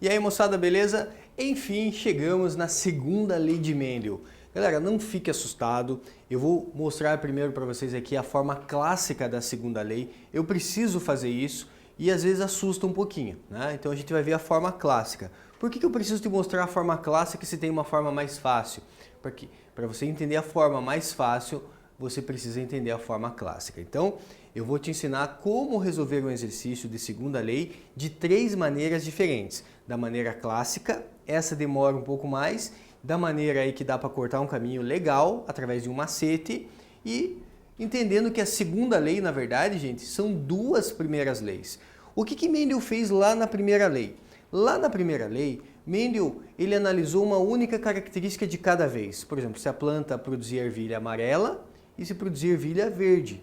E aí, moçada, beleza? Enfim, chegamos na segunda lei de Mendel. Galera, não fique assustado. Eu vou mostrar primeiro para vocês aqui a forma clássica da segunda lei. Eu preciso fazer isso e às vezes assusta um pouquinho, né? Então a gente vai ver a forma clássica. Por que eu preciso te mostrar a forma clássica se tem uma forma mais fácil? Porque para você entender a forma mais fácil, você precisa entender a forma clássica. Então, eu vou te ensinar como resolver um exercício de segunda lei de 3 maneiras diferentes. Da maneira clássica, essa demora um pouco mais, da maneira aí que dá para cortar um caminho legal, através de um macete, e entendendo que a segunda lei, na verdade, gente, são 2 primeiras leis. O que Mendel fez lá na primeira lei? Lá na primeira lei, Mendel ele analisou uma única característica de cada vez. Por exemplo, se a planta produzir ervilha amarela e se produzir ervilha verde.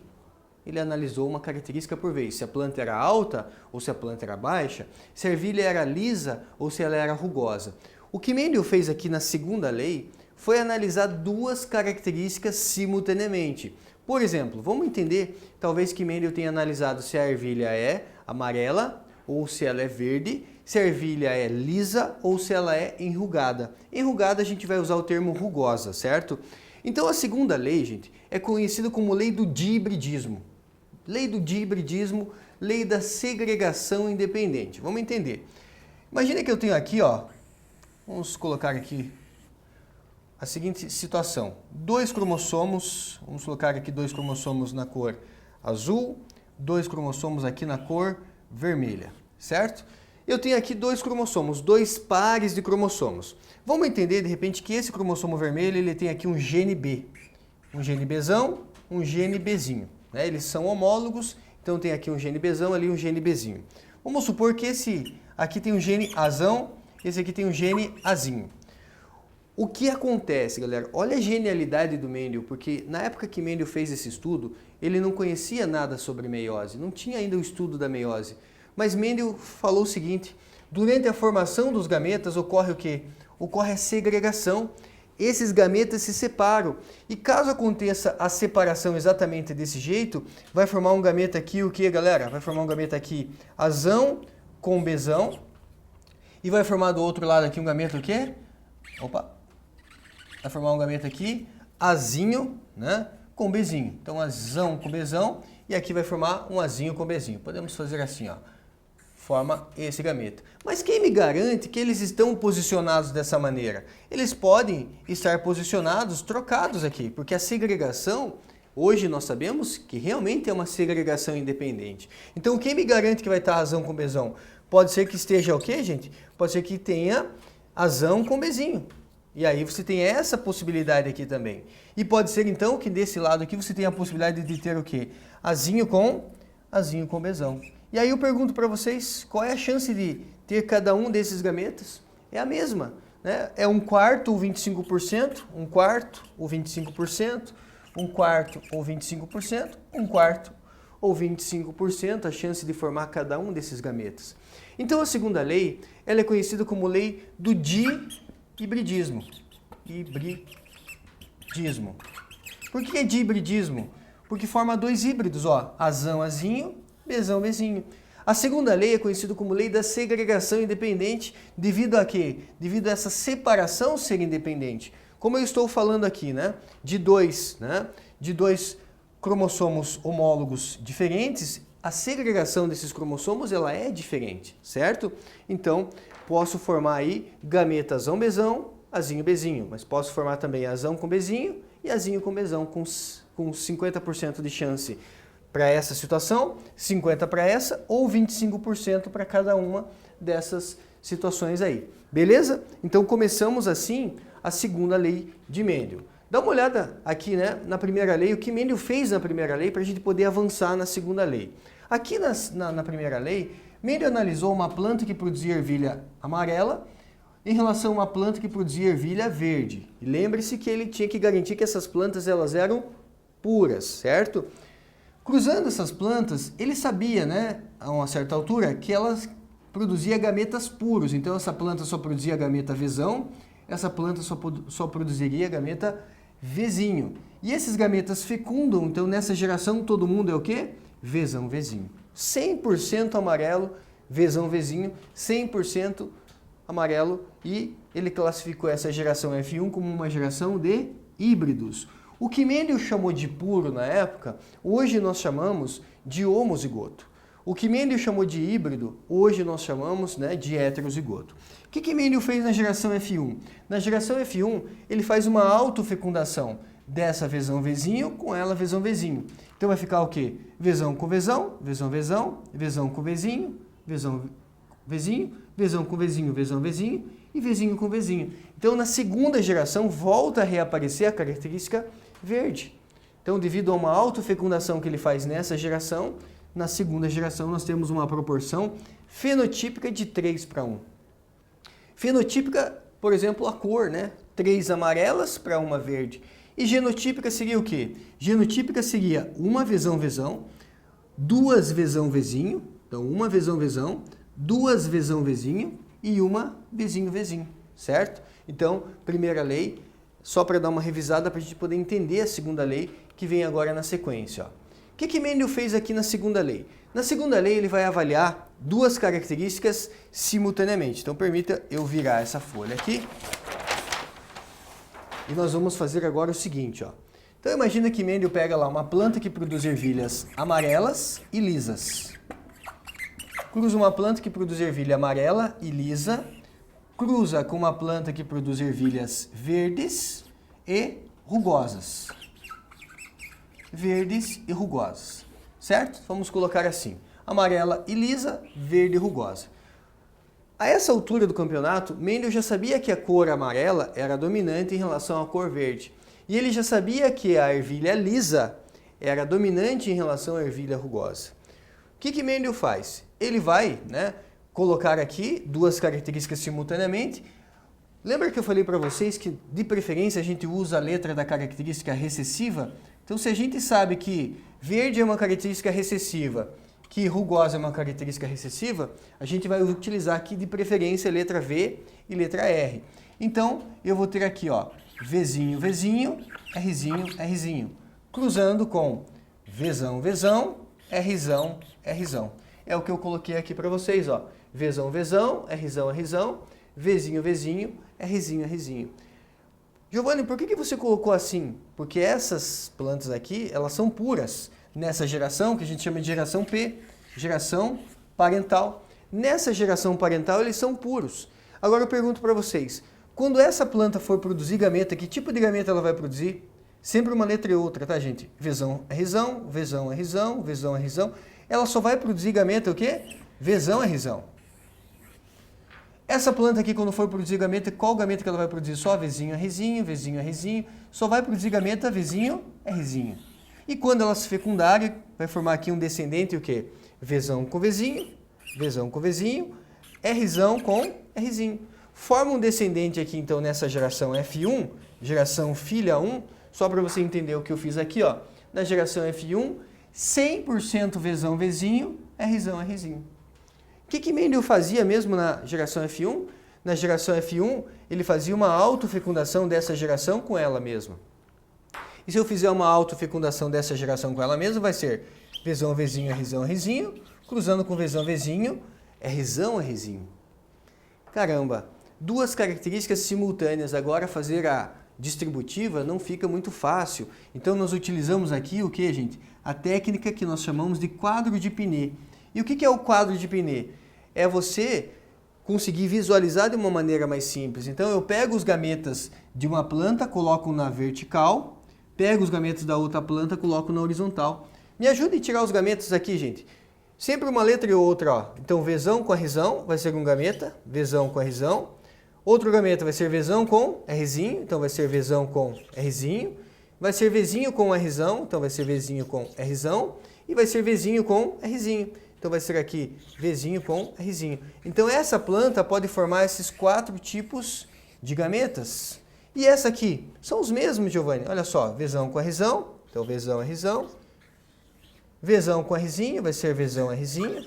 Ele analisou uma característica por vez, se a planta era alta ou se a planta era baixa, se a ervilha era lisa ou se ela era rugosa. O que Mendel fez aqui na segunda lei foi analisar 2 características simultaneamente. Por exemplo, vamos entender, talvez que Mendel tenha analisado se a ervilha é amarela ou se ela é verde, se a ervilha é lisa ou se ela é enrugada. Enrugada a gente vai usar o termo rugosa, certo? Então a segunda lei, gente, é conhecida como lei do dihibridismo. Lei do dihibridismo, lei da segregação independente. Vamos entender. Imagina que eu tenho aqui, ó, vamos colocar aqui a seguinte situação. 2 cromossomos, vamos colocar aqui 2 cromossomos na cor azul, 2 cromossomos aqui na cor vermelha, certo? Eu tenho aqui 2 cromossomos, 2 pares de cromossomos. Vamos entender, de repente, que esse cromossomo vermelho ele tem aqui um gene B. Um gene Bzão, um gene Bzinho. Né? Eles são homólogos, então tem aqui um gene Bzão, ali um gene Bzinho. Vamos supor que esse aqui tem um gene Azão, esse aqui tem um gene Azinho. O que acontece, galera? Olha a genialidade do Mendel, porque na época que Mendel fez esse estudo, ele não conhecia nada sobre meiose, não tinha ainda o estudo da meiose. Mas Mendel falou o seguinte, durante a formação dos gametas ocorre o quê? Ocorre a segregação. Esses gametas se separam. E caso aconteça a separação exatamente desse jeito, vai formar um gameta aqui, o que, galera? Vai formar um gameta aqui Azão com Bzão. E vai formar do outro lado aqui um gameta o quê? Opa! Vai formar um gameta aqui Azinho, né? Com Bzinho. Então, Azão com Bzão. E aqui vai formar um Azinho com Bzinho. Podemos fazer assim, ó. Forma esse gameta. Mas quem me garante que eles estão posicionados dessa maneira? Eles podem estar posicionados, trocados aqui, porque a segregação, hoje nós sabemos que realmente é uma segregação independente. Então quem me garante que vai estar Azão com Bzão? Pode ser que esteja o quê, gente? Pode ser que tenha Azão com Bzinho. E aí você tem essa possibilidade aqui também. E pode ser então que desse lado aqui você tenha a possibilidade de ter o quê? Azinho com Bzão. E aí eu pergunto para vocês, qual é a chance de ter cada um desses gametas? É a mesma, né? É 1/4 ou 25%, 1/4 ou 25%, 1/4 ou 25%, 1/4 ou 25% a chance de formar cada um desses gametas. Então a segunda lei, ela é conhecida como lei do dihibridismo. Hibridismo. Por que é dihibridismo? Porque forma 2 híbridos, ó, Azão, Azinho, Bzão, Bzinho. A segunda lei é conhecida como lei da segregação independente devido a quê? Devido a essa separação ser independente. Como eu estou falando aqui, né? De dois cromossomos homólogos diferentes, a segregação desses cromossomos ela é diferente, certo? Então, posso formar aí gameta Azão, Bzão, Azinho, Bzinho, mas posso formar também Azão com Bzinho e Azinho com Bzão com 50% de chance para essa situação, 50% para essa ou 25% para cada uma dessas situações aí. Beleza? Então começamos assim a segunda lei de Mendel. Dá uma olhada aqui, né, na primeira lei, o que Mendel fez na primeira lei para a gente poder avançar na segunda lei. Aqui na primeira lei, Mendel analisou uma planta que produzia ervilha amarela em relação a uma planta que produzia ervilha verde. E lembre-se que ele tinha que garantir que essas plantas elas eram puras, certo? Cruzando essas plantas, ele sabia, né, a uma certa altura, que elas produziam gametas puros. Então essa planta só produzia gameta Vzão, essa planta só produziria gameta Vzinho. E esses gametas fecundam, então nessa geração todo mundo é o quê? Vzão, Vzinho. 100% amarelo, Vzão, Vzinho, 100% amarelo, e ele classificou essa geração F1 como uma geração de híbridos. O que Mendel chamou de puro na época, hoje nós chamamos de homozigoto. O que Mendel chamou de híbrido, hoje nós chamamos, né, de heterozigoto. O que Mendel fez na geração F1? Na geração F1, ele faz uma autofecundação dessa Vzão Vzinho com ela Vzão Vzinho. Então vai ficar o quê? Vzão com Vzão, Vzão Vzão, Vzão com Vzinho, Vzão Vzinho, Vzão com Vzinho, Vzão Vzinho e Vzinho com Vzinho. Então na segunda geração volta a reaparecer a característica verde. Então devido a uma autofecundação que ele faz nessa geração, na segunda geração nós temos uma proporção fenotípica de 3:1. Fenotípica, por exemplo, a cor, né? 3 amarelas para uma verde. E genotípica seria o quê? Genotípica seria uma Vzão Vzão, duas Vzão Vzinho, então uma Vzão Vzão, duas Vzão Vzinho e uma Vzinho Vzinho, certo? Então, primeira lei, só para dar uma revisada para a gente poder entender a segunda lei que vem agora na sequência. Ó. O que Mendel fez aqui na segunda lei? Na segunda lei ele vai avaliar duas características simultaneamente. Então permita eu virar essa folha aqui. E nós vamos fazer agora o seguinte, ó. Então imagina que Mendel pega lá uma planta que produz ervilhas amarelas e lisas. Cruza uma planta que produz ervilha amarela e lisa, cruza com uma planta que produz ervilhas verdes e rugosas. Verdes e rugosas, certo? Vamos colocar assim, amarela e lisa, verde e rugosa. A essa altura do campeonato, Mendel já sabia que a cor amarela era dominante em relação à cor verde. E ele já sabia que a ervilha lisa era dominante em relação à ervilha rugosa. O que Mendel faz? Ele vai, né, colocar aqui duas características simultaneamente. Lembra que eu falei para vocês que, de preferência, a gente usa a letra da característica recessiva? Então, se a gente sabe que verde é uma característica recessiva, que rugosa é uma característica recessiva, a gente vai utilizar aqui de preferência a letra V e letra R. Então, eu vou ter aqui, ó, Vzinho, Vzinho, Rzinho, Rzinho, cruzando com Vzão, Vzão, Rzão, Rzão. É o que eu coloquei aqui para vocês, ó, Vzão, Vzão, Rzão, Rzão, Vzinho, Vzinho, Rzinho, Rzinho. Giovanni, por que você colocou assim? Porque essas plantas aqui, elas são puras. Nessa geração, que a gente chama de geração P, geração parental. Nessa geração parental, eles são puros. Agora eu pergunto para vocês, quando essa planta for produzir gameta, que tipo de gameta ela vai produzir? Sempre uma letra e outra, tá, gente? Vzão, Rzão, Vzão, Rzão, Vzão, Rzão. Ela só vai produzir gameta o quê? Vzão, Rzão. Essa planta aqui, quando for produzir gameta, qual gameta que ela vai produzir? Só Vzinho, Rzinho, Vzinho, Rzinho. Só vai produzir gameta Vzinho, Rzinho. E quando ela se fecundar, vai formar aqui um descendente, o quê? Vzão com Vzinho, Vzão com Vzinho, Rzão com Rzinho. Forma um descendente aqui, então, nessa geração F1, geração filha 1, só para você entender o que eu fiz aqui, ó. Na geração F1, 100% Vzão, Vzinho, Rzão, Rzinho. O que Mendel fazia mesmo na geração F1? Na geração F1, ele fazia uma autofecundação dessa geração com ela mesma. E se eu fizer uma autofecundação dessa geração com ela mesma, vai ser Vzão, Vzinho, Rzão, Rzinho, cruzando com Vzão, Vzinho, Rzão, Rzinho. Caramba, duas características simultâneas. Agora fazer a distributiva não fica muito fácil. Então nós utilizamos aqui o que, gente? A técnica que nós chamamos de quadro de Pinet. E o que é o quadro de Pinet? É você conseguir visualizar de uma maneira mais simples. Então eu pego os gametas de uma planta, coloco na vertical, pego os gametas da outra planta, coloco na horizontal. Me ajude a tirar os gametas aqui, gente. Sempre uma letra e outra, ó. Então Vzão com Rzão vai ser um gameta, Vzão com Rzão. Outro gameta vai ser Vzão com Rzinho, então vai ser Vzão com Rzinho. Vai ser Vzinho com Rzão, então vai ser Vzinho com Rzão. E vai ser Vzinho com Rzinho. Então vai ser aqui Vzinho com Rzinho. Então essa planta pode formar esses 4 tipos de gametas. E essa aqui, são os mesmos, Giovanni. Olha só, Vzão com Rzão, então Vzão, Rzão. Vzão com Rzinho, vai ser Vzão, Rzinho.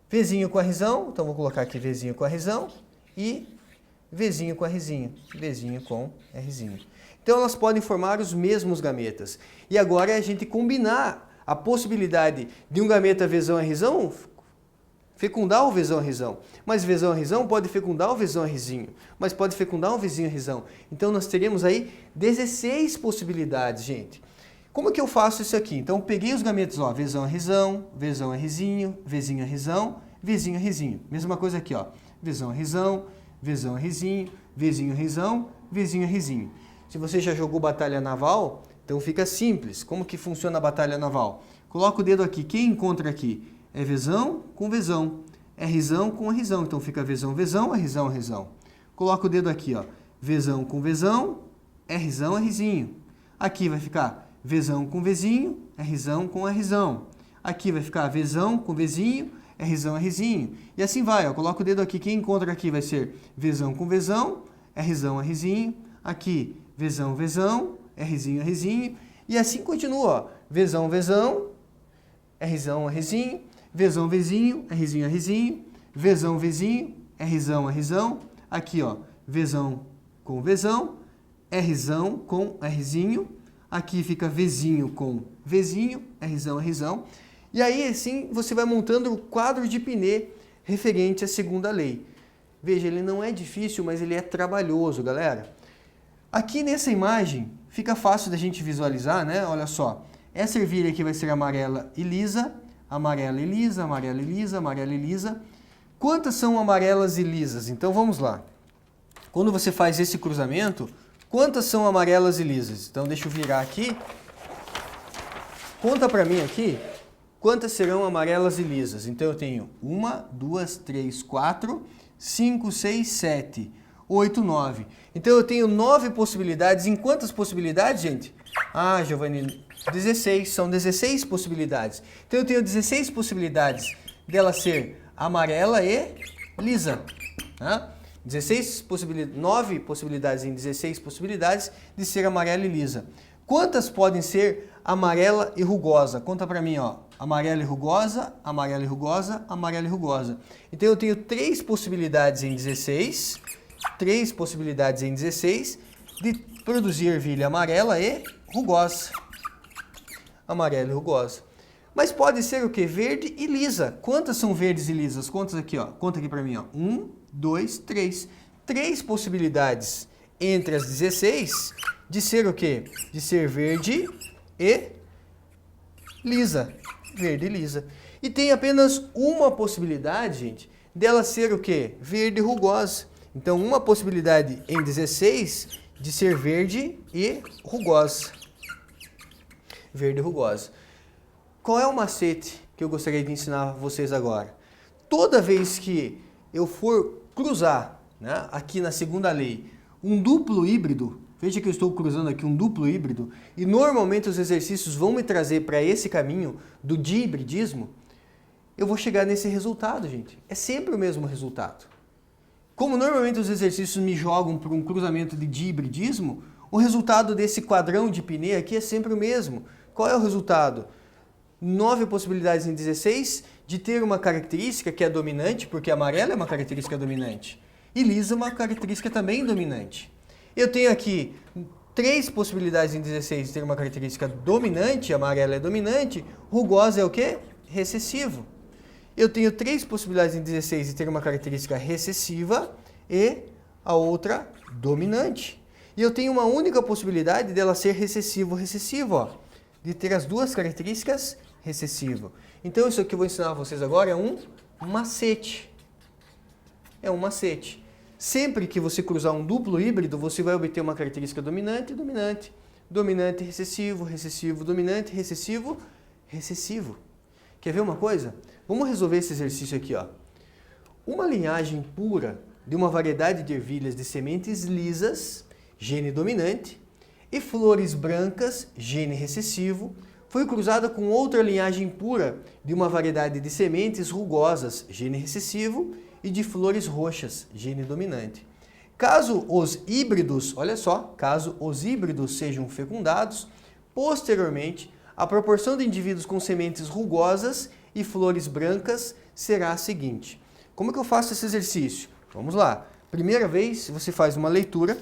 Vzinho com Rzão, então vou colocar aqui Vzinho com Rzão. E Vzinho com Rzinho, Vzinho com Rzinho. Então elas podem formar os mesmos gametas. E agora é a gente combinar a possibilidade de um gameta Vzão, Rzão fecundar o Vzão Rzão. Mas Vzão Rzão pode fecundar o Vzão Rzinho, mas pode fecundar o Vzinho Rzão. Então nós teremos aí 16 possibilidades, gente. Como que eu faço isso aqui? Então eu peguei os gametos, ó, Vzão Rzão, Vzão Rzinho, Vzinho Rzão, Vzinho Rzinho. Mesma coisa aqui, ó, Vzão Rzão, Vzão Rzinho, Vzinho Rzão, Vzinho Rzinho. Se você já jogou batalha naval, então fica simples. Como que funciona a batalha naval? Coloca o dedo aqui. Quem encontra aqui? É Vzão com Vzão. É Rzão com Rzão. Então fica Vzão, Vzão, Rzão, Rzão. Coloca o dedo aqui, ó. Vzão com Vzão, Rzão, Rzinho. Aqui vai ficar Vzão com Vzinho, Rzão com Rzão. Aqui vai ficar Vzão com Vzinho, Rzão, Rzinho. E assim vai, ó. Coloca o dedo aqui. Quem encontra aqui vai ser Vzão com Vzão, Rzão, Rzinho. Aqui, Vzão, Vzão, Rzinho, Rzinho. E assim continua, ó. Vzão, Vzão, Rzão, Rzinho. Vzão, Vzinho, Rzinho, Rzinho. Vzão, Vzinho, Rzão, Rzão. Aqui, ó, Vzão com Vzão, Rzão com Rzinho. Aqui fica Vzinho com Vzinho, Rzão, Rzão. E aí, assim, você vai montando o quadro de Pinet referente à segunda lei. Veja, ele não é difícil, mas ele é trabalhoso, galera. Aqui nessa imagem, fica fácil da gente visualizar, né? Olha só, essa ervilha aqui vai ser amarela e lisa, amarela e lisa, amarela e lisa, amarela e lisa. Quantas são amarelas e lisas? Então vamos lá. Quando você faz esse cruzamento, quantas são amarelas e lisas? Então deixa eu virar aqui. Conta para mim aqui quantas serão amarelas e lisas. Então eu tenho 1, 2, 3, 4, 5, 6, 7, 8, 9. Então eu tenho 9 possibilidades. Em quantas possibilidades, gente? Ah, Giovanni, 16. São 16 possibilidades. Então eu tenho 16 possibilidades dela ser amarela e lisa. Né? 9 possibilidades em 16 possibilidades de ser amarela e lisa. Quantas podem ser amarela e rugosa? Conta pra mim, ó. Amarela e rugosa, amarela e rugosa, amarela e rugosa. Então eu tenho 3 possibilidades em 16, 3 possibilidades em 16 de produzir ervilha amarela e rugosa. Amarela e rugosa. Mas pode ser o que? Verde e lisa. Quantas são verdes e lisas? Quantas aqui, ó? Conta aqui pra mim, ó. 1, 2, 3. 3 possibilidades entre as 16 de ser o quê? De ser verde e lisa. Verde e lisa. E tem apenas uma possibilidade, gente, dela ser o quê? Verde e rugosa. Então, uma possibilidade em 16 de ser verde e rugosa. Verde e rugosa. Qual é o macete que eu gostaria de ensinar a vocês agora? Toda vez que eu for cruzar, né, aqui na segunda lei, um duplo híbrido, veja que eu estou cruzando aqui um duplo híbrido, e normalmente os exercícios vão me trazer para esse caminho do dihibridismo, eu vou chegar nesse resultado, gente. É sempre o mesmo resultado. Como normalmente os exercícios me jogam para um cruzamento de dihibridismo, o resultado desse quadrão de Pinet aqui é sempre o mesmo. Qual é o resultado? 9 possibilidades em 16 de ter uma característica que é dominante, porque amarela é uma característica dominante, e lisa é uma característica também dominante. Eu tenho aqui 3 possibilidades em 16 de ter uma característica dominante, amarela é dominante, rugosa é o quê? Recessivo. Eu tenho 3 possibilidades em 16 de ter uma característica recessiva e a outra dominante. E eu tenho uma única possibilidade dela ser recessivo, ó, de ter as duas características recessivo. Então isso aqui eu vou ensinar a vocês agora é um macete. É um macete. Sempre que você cruzar um duplo híbrido, você vai obter uma característica dominante e dominante. Dominante, recessivo, recessivo, dominante, recessivo, recessivo. Quer ver uma coisa? Vamos resolver esse exercício aqui, ó. Uma linhagem pura de uma variedade de ervilhas de sementes lisas, gene dominante, e flores brancas, gene recessivo, foi cruzada com outra linhagem pura de uma variedade de sementes rugosas, gene recessivo, e de flores roxas, gene dominante. Caso os híbridos, olha só, caso os híbridos sejam fecundados, posteriormente, a proporção de indivíduos com sementes rugosas e flores brancas será a seguinte. Como que eu faço esse exercício? Vamos lá. Primeira vez, você faz uma leitura.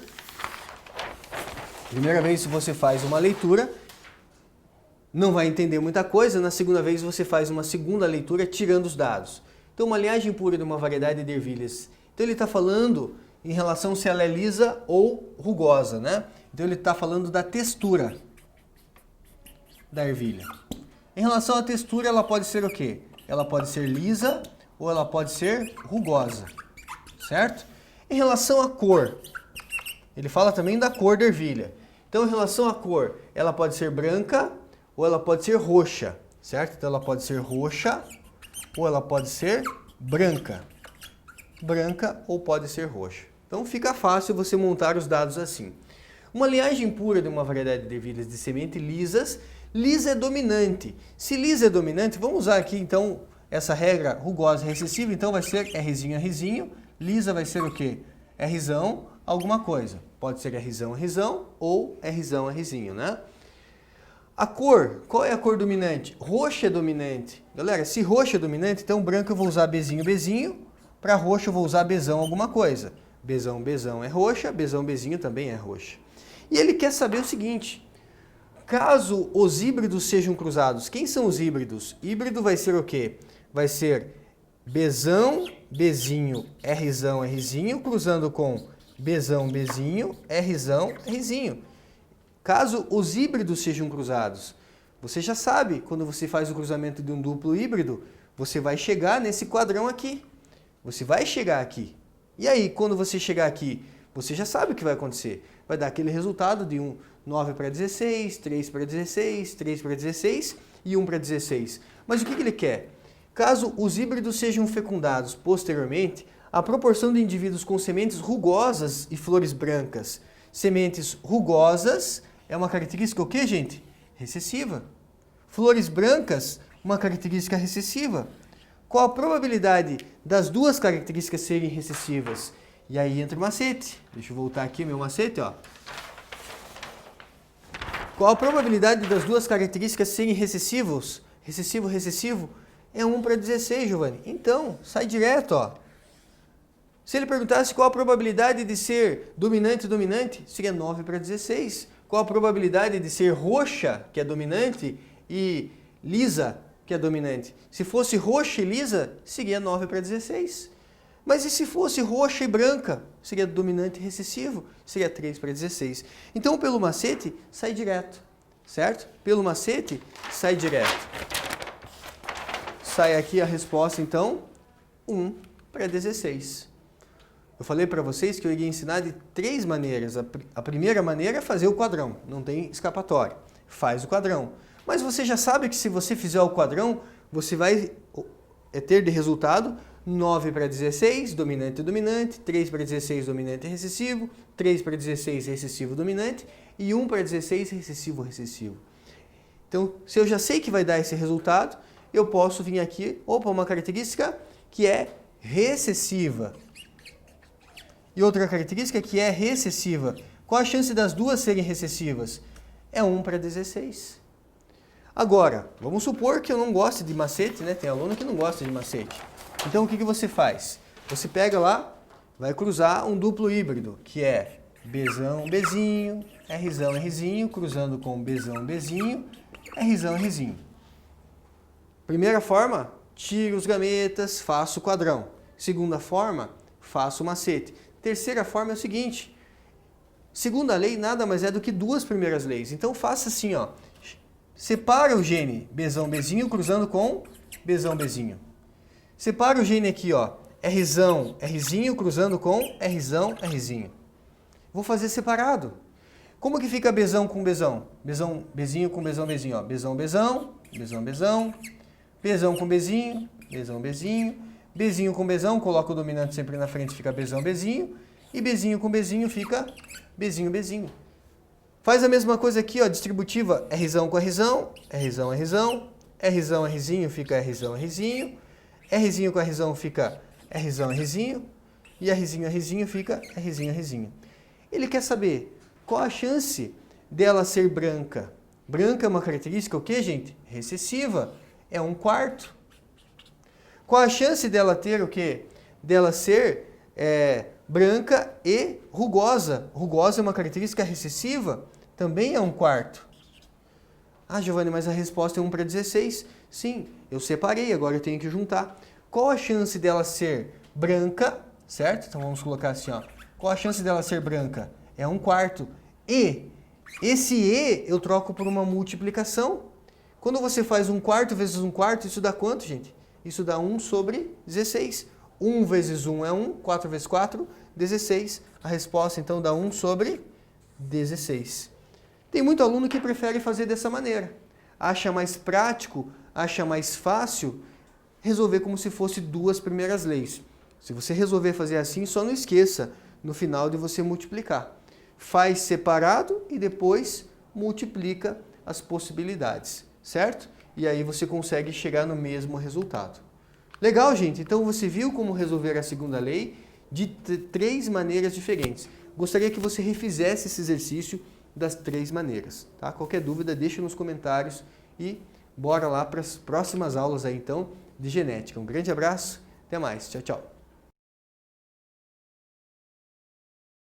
Não vai entender muita coisa. Na segunda vez, você faz uma segunda leitura tirando os dados. Então, uma linhagem pura de uma variedade de ervilhas. Então, ele está falando em relação se ela é lisa ou rugosa, né? Então, ele está falando da textura da ervilha. Em relação à textura, ela pode ser o quê? Ela pode ser lisa ou ela pode ser rugosa, certo? Em relação à cor, ele fala também da cor da ervilha. Então, em relação à cor, ela pode ser branca ou ela pode ser roxa, certo? Então, ela pode ser roxa ou ela pode ser branca. Branca ou pode ser roxa. Então, fica fácil você montar os dados assim. Uma linhagem pura de uma variedade de ervilhas de semente lisas, lisa é dominante. Se lisa é dominante, vamos usar aqui então essa regra rugosa e recessiva, então vai ser Rzinho, Rzinho, lisa vai ser o quê? Rzão, alguma coisa. Pode ser Rzão, Rzão ou Rzão, Rzinho, né? A cor, qual é a cor dominante? Roxa é dominante. Galera, se roxa é dominante, então branco eu vou usar Bzinho, Bzinho, para roxo eu vou usar Bzão, alguma coisa. Bzão, Bzão é roxa, Bzão, Bzinho também é roxa. E ele quer saber o seguinte, caso os híbridos sejam cruzados, quem são os híbridos? Híbrido vai ser o quê? Vai ser Bzão, Bzinho, Rzão, Rzinho, cruzando com Bzão, Bzinho, Rzão, Rzinho. Caso os híbridos sejam cruzados, você já sabe, quando você faz o cruzamento de um duplo híbrido, você vai chegar nesse quadrão aqui. Você vai chegar aqui. E aí, quando você chegar aqui, você já sabe o que vai acontecer. Vai dar aquele resultado de 9 para 16, 3 para 16, 3 para 16 e 1 para 16. Mas o que ele quer? Caso os híbridos sejam fecundados posteriormente, a proporção de indivíduos com sementes rugosas e flores brancas. Sementes rugosas é uma característica o quê, gente? Recessiva. Flores brancas, uma característica recessiva. Qual a probabilidade das duas características serem recessivas? E aí entra o macete. Deixa eu voltar aqui meu macete, ó. Qual a probabilidade das duas características serem recessivos? Recessivo, recessivo? É 1 para 16, Giovanni. Então, sai direto, ó. Se ele perguntasse qual a probabilidade de ser dominante, dominante, seria 9 para 16. Qual a probabilidade de ser roxa, que é dominante, e lisa, que é dominante? Se fosse roxa e lisa, seria 9 para 16. Mas e se fosse roxa e branca? Seria dominante e recessivo, seria 3 para 16. Então, pelo macete, sai direto, certo? Pelo macete, sai direto. Sai aqui a resposta, então, 1 para 16. Eu falei para vocês que eu iria ensinar de 3 maneiras. A primeira maneira é fazer o quadrão, não tem escapatória. Faz o quadrão. Mas você já sabe que se você fizer o quadrão, você vai ter de resultado 9 para 16, dominante e dominante, 3 para 16, dominante e recessivo, 3 para 16, recessivo dominante e 1 para 16, recessivo recessivo. Então, se eu já sei que vai dar esse resultado, eu posso vir aqui, uma característica que é recessiva. E outra característica que é recessiva. Qual a chance das duas serem recessivas? É 1 para 16. Agora, vamos supor que eu não goste de macete, né? Tem aluno que não gosta de macete. Então, o que você faz? Você pega lá, vai cruzar um duplo híbrido, que é Bzão, Bzinho, Rzão, Rzinho, cruzando com Bzão, Bzinho, Rzão, Rzinho. Primeira forma, tiro os gametas, faço o quadrão. Segunda forma, faço o macete. Terceira forma é o seguinte, segunda lei nada mais é do que 2 primeiras leis. Então faça assim, ó, separa o gene Bzão, Bzinho cruzando com Bzão, Bzinho. Separa o gene aqui, ó, Rzão, Rzinho cruzando com Rzão, Rzinho. Vou fazer separado. Como que fica Bzão com Bzão? Bzão, Bzinho com Bzão, Bzinho, ó, Bzão, Bzão, Bzão, Bzão, Bzão com Bzinho, Bzão, Bzinho. Bzinho com Bzão, coloca o dominante sempre na frente, fica Bzão, Bzinho. E Bzinho com Bzinho fica Bzinho, Bzinho. Faz a mesma coisa aqui, ó, distributiva, Rzão com Rzão, Rzão, Rzão. Rzão, Rzinho fica Rzão, Rzinho. Rzinho com Rzão fica Rzão, Rzinho. E Rzinho, Rzinho fica Rzinho, Rzinho. Ele quer saber qual a chance dela ser branca. Branca é uma característica o quê, gente? Recessiva. É 1/4. Qual a chance dela ter o quê? Dela ser branca e rugosa. Rugosa é uma característica recessiva, também é 1/4. Ah, Giovanni, mas a resposta é 1 para 16. Sim, eu separei, agora eu tenho que juntar. Qual a chance dela ser branca, certo? Então vamos colocar assim, ó. Qual a chance dela ser branca? É 1/4. E esse E eu troco por uma multiplicação. Quando você faz 1/4 vezes 1/4, isso dá quanto, gente? Isso dá 1 sobre 16. 1 vezes 1 é 1, 4 vezes 4, 16. A resposta, então, dá 1 sobre 16. Tem muito aluno que prefere fazer dessa maneira. Acha mais prático, acha mais fácil resolver como se fosse duas primeiras leis. Se você resolver fazer assim, só não esqueça, no final, de você multiplicar. Faz separado e depois multiplica as possibilidades, certo? E aí você consegue chegar no mesmo resultado. Legal, gente? Então você viu como resolver a segunda lei de 3 maneiras diferentes. Gostaria que você refizesse esse exercício das 3 maneiras, tá? Qualquer dúvida, deixa nos comentários e bora lá para as próximas aulas aí, então, de genética. Um grande abraço, até mais, tchau, tchau.